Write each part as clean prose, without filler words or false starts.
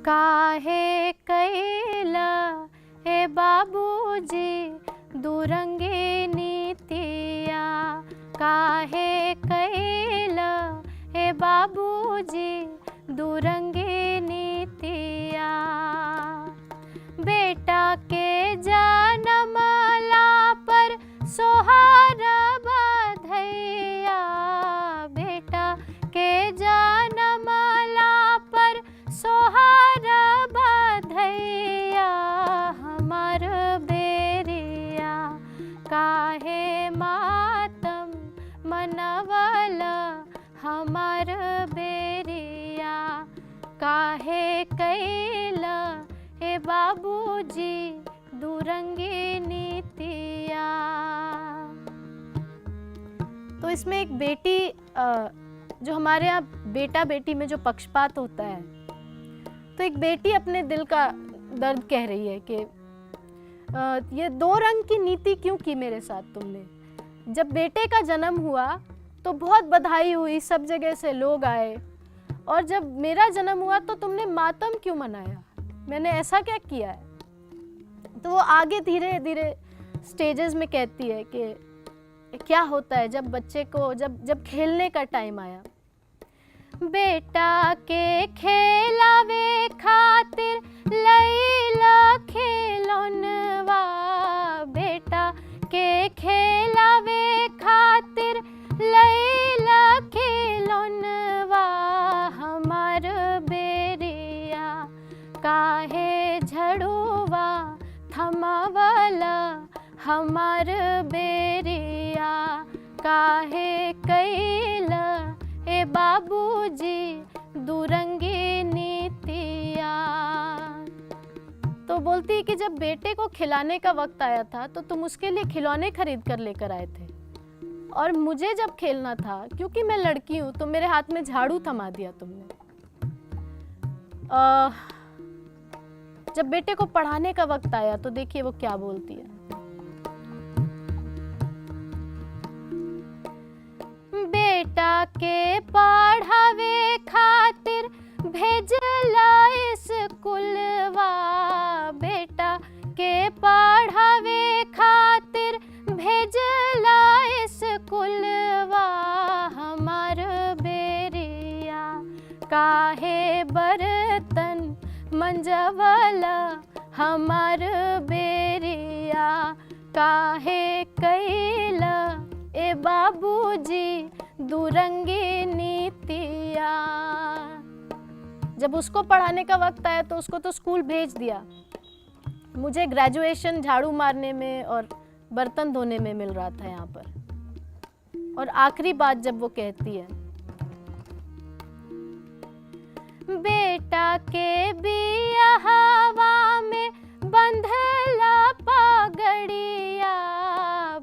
काहे कैला हे बाबूजी दुरंगी नीतिया, काहे कैला हे बाबूजी दुरंगी नीतिया। बेटा के जनमला पर सोहार बधैया, बेटा के जनमला पर सोहार बधैया। हमार बेरिया काहे मातम मनवला, हमार बेरिया काहे कैला हे बाबूजी दुरंगी नीतिया। तो इसमें एक बेटी, जो हमारे यहाँ बेटा बेटी में जो पक्षपात होता है, तो एक बेटी अपने दिल का दर्द कह रही है कि ये दो रंग की नीति क्यों की मेरे साथ तुमने। जब बेटे का जन्म हुआ तो बहुत बधाई हुई, सब जगह से लोग आए, और जब मेरा जन्म हुआ तो तुमने मातम क्यों मनाया, मैंने ऐसा क्या किया है। तो वो आगे धीरे धीरे स्टेजेस में कहती है कि क्या होता है जब बच्चे को जब खेलने का टाइम आया। बेटा के खेलावे खातिर लैला खेलौनवा, बेटा के खेलावे खातिर लैला खेलौनवा। हमार बेरिया काहे झड़ुआ थमावला, हमार बेरिया काहे कैला ए बाबूजी दुरंगी नीतिया। तो बोलती है कि जब बेटे को खिलाने का वक्त आया था तो तुम उसके लिए खिलौने खरीद कर लेकर आए थे, और मुझे जब खेलना था, क्योंकि मैं लड़की हूँ, तो मेरे हाथ में झाड़ू थमा दिया तुमने। जब बेटे को पढ़ाने का वक्त आया तो देखिए वो क्या बोलती है। बेटा के पढ़ावे खातिर भेजला स्कूलवा, बेटा के पढ़ावे खातिर भेजला स्कूलवा। हमार बेरिया काहे बर्तन मंजवला, हमार बेरिया काहे कैला ए बाबूजी दुरंगी नीतिया। जब उसको पढ़ाने का वक्त आया तो उसको तो स्कूल भेज दिया, मुझे ग्रेजुएशन झाड़ू मारने में और बर्तन धोने में मिल रहा था यहाँ पर। और आखिरी बात जब वो कहती है, बेटा के बियाहवा में बंधला पगड़िया,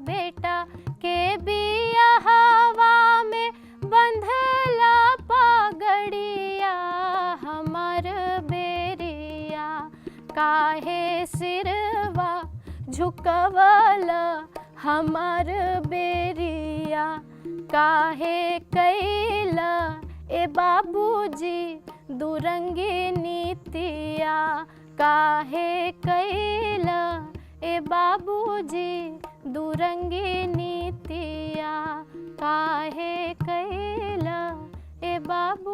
बेटा के बियाहवा में बंधला पगड़िया। हमार बेरिया काहे सिरवा झुकवला, हमार बेरिया काहे कैला ए बाबूजी दुरंगी नीतिया, काहे कैला ए बाबूजी दुरंगी नीतिया, काहे कैला ए बाबू